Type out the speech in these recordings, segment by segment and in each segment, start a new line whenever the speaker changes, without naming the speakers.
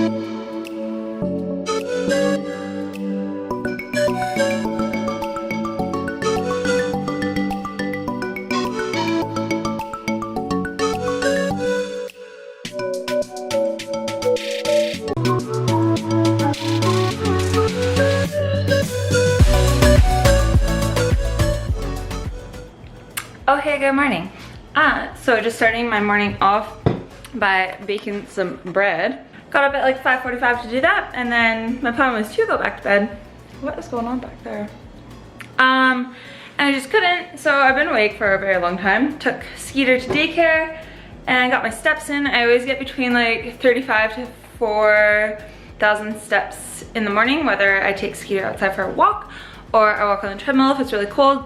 Oh hey, good morning. So just starting my morning off by baking some bread. Got up at like 5:45 to do that, and then my plan was to go back to bed. What is going on back there? And I just couldn't, so I've been awake for a very long time. Took Skeeter to daycare and got my steps in. I always get between like 35 to 4,000 steps in the morning, whether I take Skeeter outside for a walk or I walk on the treadmill if it's really cold.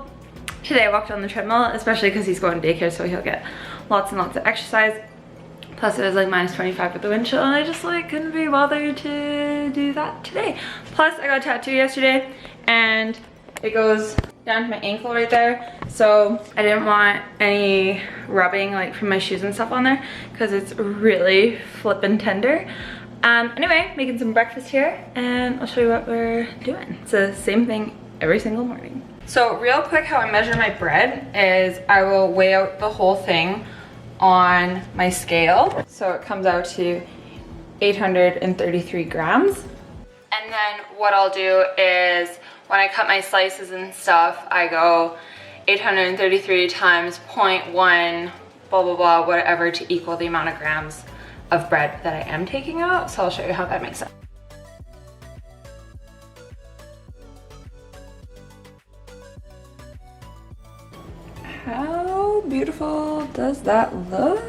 Today I walked on the treadmill, especially because he's going to daycare, so he'll get lots and lots of exercise. Plus it was like minus 25 with the wind chill, and I just like couldn't be bothered to do that today. Plus I got a tattoo yesterday and it goes down to my ankle right there, so I didn't want any rubbing like from my shoes and stuff on there because it's really flippin' tender. Anyway, making some breakfast here and I'll show you what we're doing. It's the same thing every single morning. So real quick, how I measure my bread is I will weigh out the whole thing on my scale. So it comes out to 833 grams. And then what I'll do is when I cut my slices and stuff, I go 833 times 0.1, blah, blah, blah, whatever, to equal the amount of grams of bread that I am taking out. So I'll show you how that makes sense. How beautiful does that look?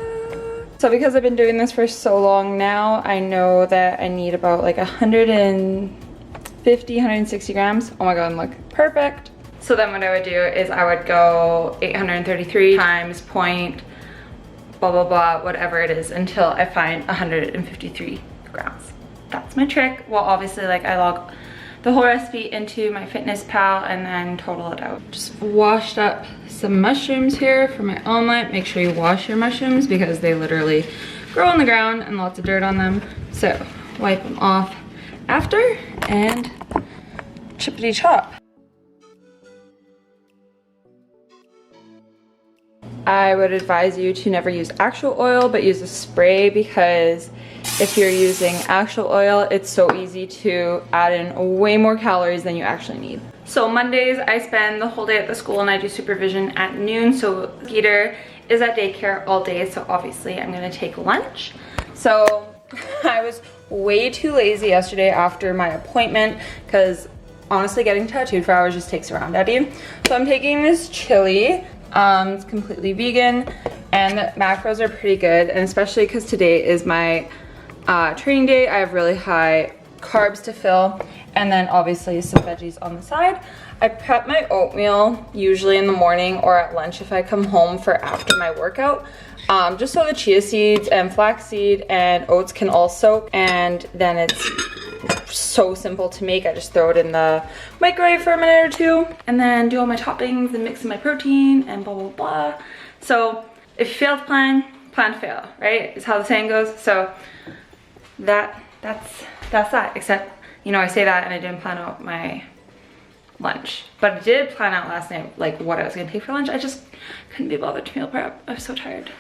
So because I've been doing this for so long now, I know that I need about like 150, 160 grams. Oh my god, look, perfect. So then what I would do is I would go 833 times point blah blah blah, whatever it is, until I find 153 grams. That's my trick. Well, obviously, like, I log the whole recipe into my Fitness Pal and then total it out. Just washed up some mushrooms here for my omelet. Make sure you wash your mushrooms because they literally grow on the ground and lots of dirt on them. So wipe them off after and chippity chop. I would advise you to never use actual oil, but use a spray, because if you're using actual oil, it's so easy to add in way more calories than you actually need. So Mondays, I spend the whole day at the school and I do supervision at noon. So Skeeter is at daycare all day, so obviously I'm gonna take lunch. So I was way too lazy yesterday after my appointment, because honestly getting tattooed for hours just takes around at you. So I'm taking this chili. It's completely vegan and the macros are pretty good, and especially because today is my training day, I have really high carbs to fill, and then obviously some veggies on the side. I prep my oatmeal usually in the morning or at lunch if I come home for after my workout, just so the chia seeds and flaxseed and oats can all soak, and then it's so simple to make. I just throw it in the microwave for a minute or two and then do all my toppings and mix in my protein and blah blah blah. So if you fail to plan to fail, right? Is how the saying goes. So that's that, except, you know, I say that and I didn't plan out my lunch, but I did plan out last night like what I was gonna take for lunch. I just couldn't be bothered to meal prep. I was so tired.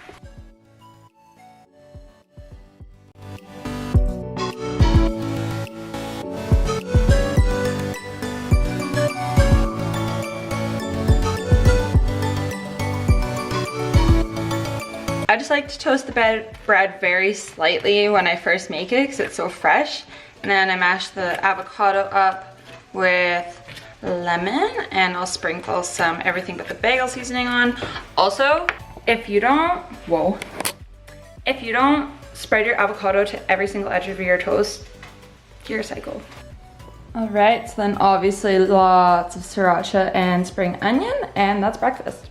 I just like to toast the bread very slightly when I first make it because it's so fresh. And then I mash the avocado up with lemon, and I'll sprinkle some everything but the bagel seasoning on. Also, if you don't spread your avocado to every single edge of your toast, you're a psycho. All right, so then obviously lots of sriracha and spring onion, and that's breakfast.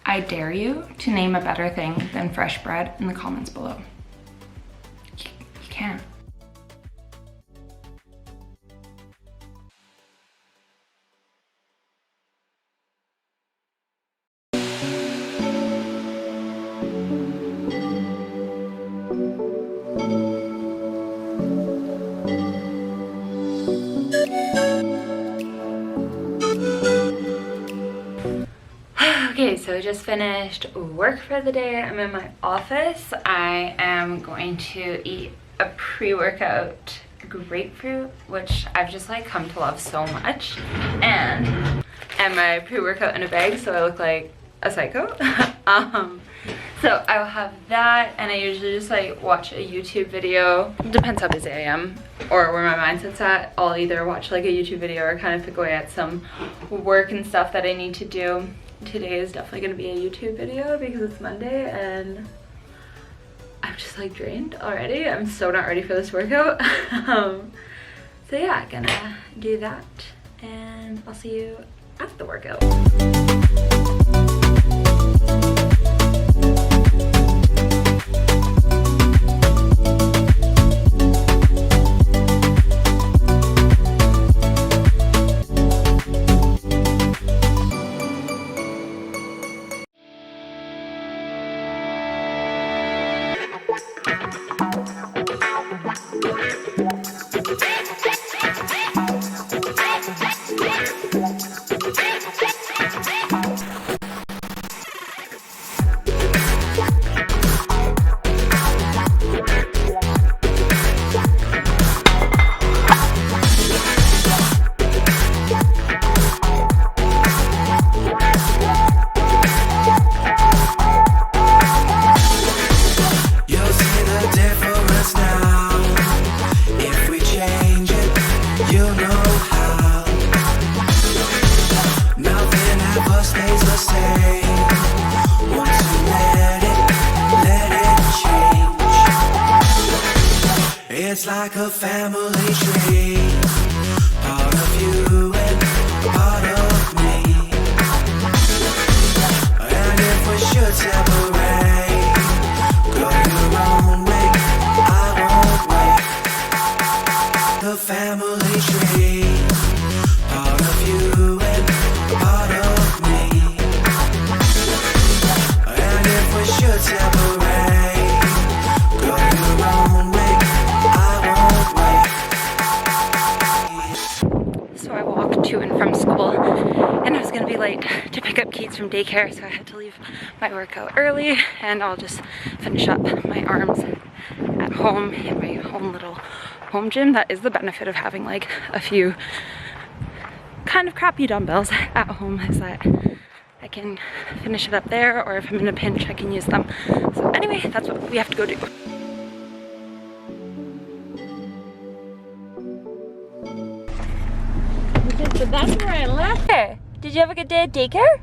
I dare you to name a better thing than fresh bread in the comments below. You can't. Okay, so I just finished work for the day. I'm in my office. I am going to eat a pre-workout grapefruit, which I've just like come to love so much, and my pre-workout in a bag, so I look like a psycho. So I'll have that, and I usually just like watch a YouTube video. Depends how busy I am or where my mindset's at. I'll either watch like a YouTube video or kind of pick away at some work and stuff that I need to do. Today is definitely going to be a YouTube video because it's Monday and I'm just like drained already. I'm so not ready for this workout. So yeah, gonna do that and I'll see you after the workout.
It's like a family tree, part of you and part of me. And if we should separate, go your own way, I won't wait. The family tree, part of you and part of me. And if we should separate, go your own way.
So I walked to and from school and I was gonna be late to pick up Keats from daycare, so I had to leave my workout early, and I'll just finish up my arms at home in my own little home gym. That is the benefit of having like a few kind of crappy dumbbells at home, is that I can finish it up there, or if I'm in a pinch I can use them. So anyway, that's what we have to go do. So that's where I left her. Did you have a good day at daycare?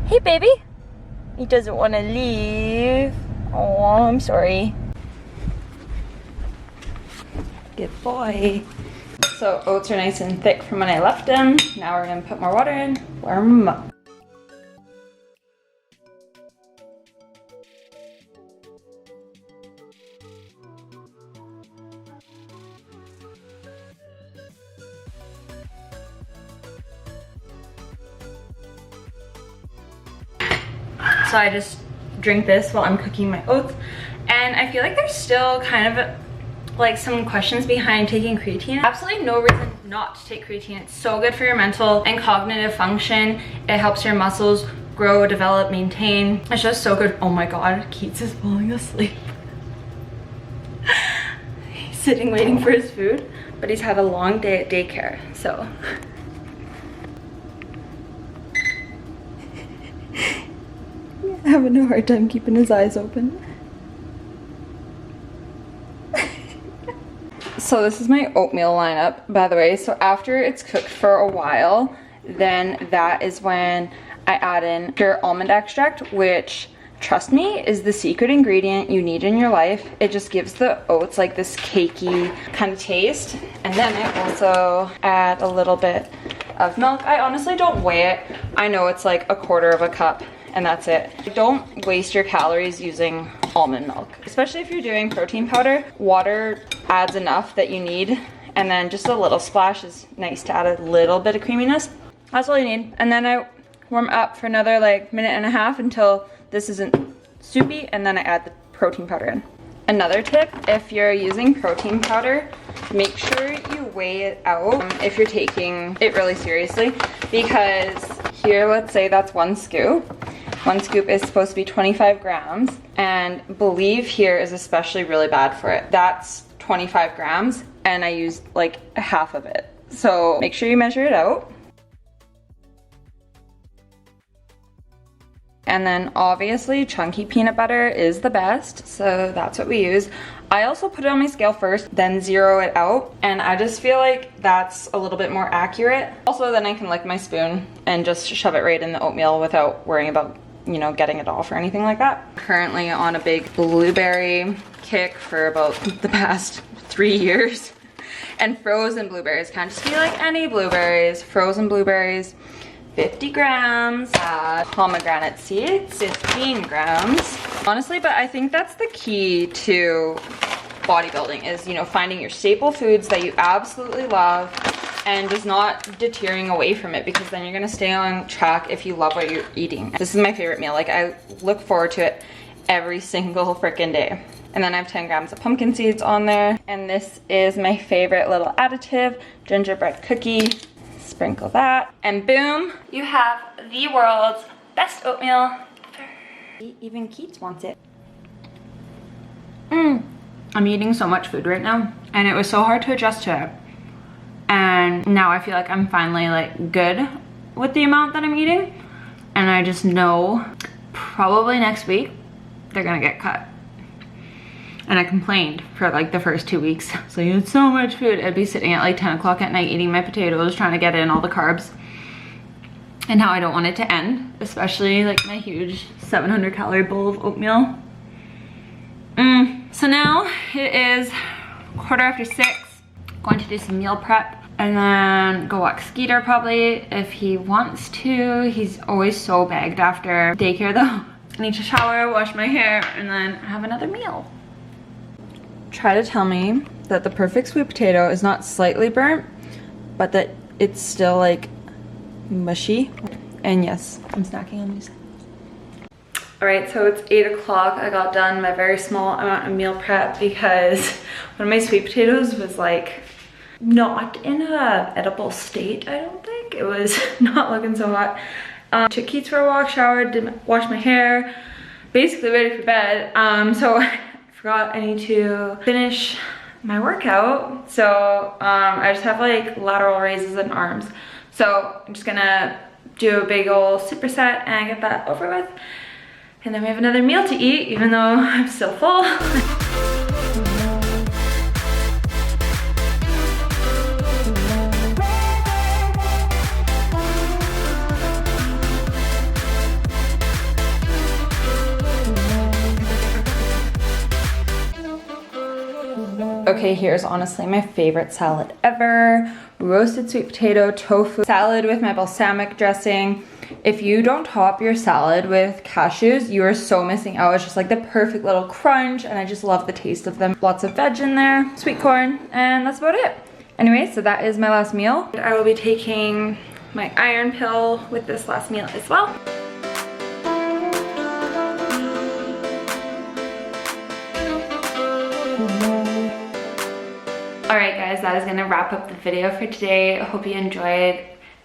Hey baby. He doesn't want to leave. Oh, I'm sorry. Good boy. So oats are nice and thick from when I left them. Now we're gonna put more water in, warm them up. So I just drink this while I'm cooking my oats, and I feel like there's still kind of like some questions behind taking creatine. Absolutely no reason not to take creatine. It's so good for your mental and cognitive function. It helps your muscles grow, develop, maintain. It's just so good. Oh my god, Keats is falling asleep. He's sitting waiting for his food, but he's had a long day at daycare, so. Having a hard time keeping his eyes open. So this is my oatmeal lineup, by the way. So after it's cooked for a while, then that is when I add in pure almond extract, which, trust me, is the secret ingredient you need in your life. It just gives the oats like this cakey kind of taste. And then I also add a little bit of milk. I honestly don't weigh it. I know it's like a quarter of a cup, and that's it. Don't waste your calories using almond milk, especially if you're doing protein powder. Water adds enough that you need, and then just a little splash is nice to add a little bit of creaminess. That's all you need. And then I warm up for another like minute and a half until this isn't soupy, and then I add the protein powder in. Another tip, if you're using protein powder, make sure you weigh it out if you're taking it really seriously, because Here, let's say that's 1 scoop. 1 scoop is supposed to be 25 grams, and believe here is especially really bad for it. That's 25 grams, and I used like half of it. So make sure you measure it out. And then obviously chunky peanut butter is the best, so that's what we use. I also put it on my scale first, then zero it out, and I just feel like that's a little bit more accurate. Also, then I can lick my spoon and just shove it right in the oatmeal without worrying about, you know, getting it off or anything like that. Currently on a big blueberry kick for about the past 3 years. And frozen blueberries, can't just be like any blueberries. Frozen blueberries, 50 grams. Pomegranate seeds, 15 grams. Honestly, but I think that's the key to bodybuilding is, you know, finding your staple foods that you absolutely love and just not deterring away from it, because then you're gonna stay on track if you love what you're eating. This is my favorite meal. Like, I look forward to it every single freaking day. And then I have 10 grams of pumpkin seeds on there. And this is my favorite little additive, gingerbread cookie. Sprinkle that, and boom, you have the world's best oatmeal ever. Even Keats wants it. I'm eating so much food right now, and it was so hard to adjust to it. And now I feel like I'm finally like good with the amount that I'm eating. And I just know probably next week they're gonna get cut. And I complained for like the first 2 weeks. So you had so much food. I'd be sitting at like 10 o'clock at night eating my potatoes, trying to get in all the carbs. And now I don't want it to end, especially like my huge 700 calorie bowl of oatmeal. So now it is 6:15. Going to do some meal prep and then go walk Skeeter probably if he wants to. He's always so bagged after daycare though. I need to shower, wash my hair, and then have another meal. Try to tell me that the perfect sweet potato is not slightly burnt, but that it's still like mushy. And yes, I'm snacking on these. All right, so it's 8 o'clock. I got done my very small amount of meal prep because one of my sweet potatoes was like not in a edible state, I don't think. It was not looking so hot. Took Keats for a walk, showered, washed my hair, basically ready for bed. So I forgot I need to finish my workout. So I just have like lateral raises and arms. So I'm just gonna do a big old superset and get that over with. And then we have another meal to eat, even though I'm still full. Okay, here's honestly my favorite salad ever. Roasted sweet potato, tofu salad with my balsamic dressing. If you don't top your salad with cashews, you are so missing out. It's just like the perfect little crunch, and I just love the taste of them. Lots of veg in there, sweet corn, and that's about it. Anyway, so that is my last meal. I will be taking my iron pill with this last meal as well. Alright guys, that is gonna wrap up the video for today. I hope you enjoyed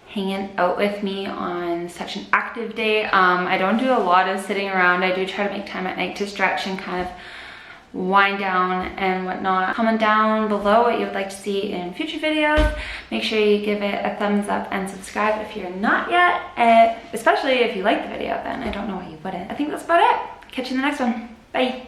hanging out with me on such an active day. I don't do a lot of sitting around. I do try to make time at night to stretch and kind of wind down and whatnot. Comment down below what you would like to see in future videos. Make sure you give it a thumbs up and subscribe if you're not yet, especially if you like the video. Then I don't know why you wouldn't. I think that's about it. Catch you in the next one. Bye.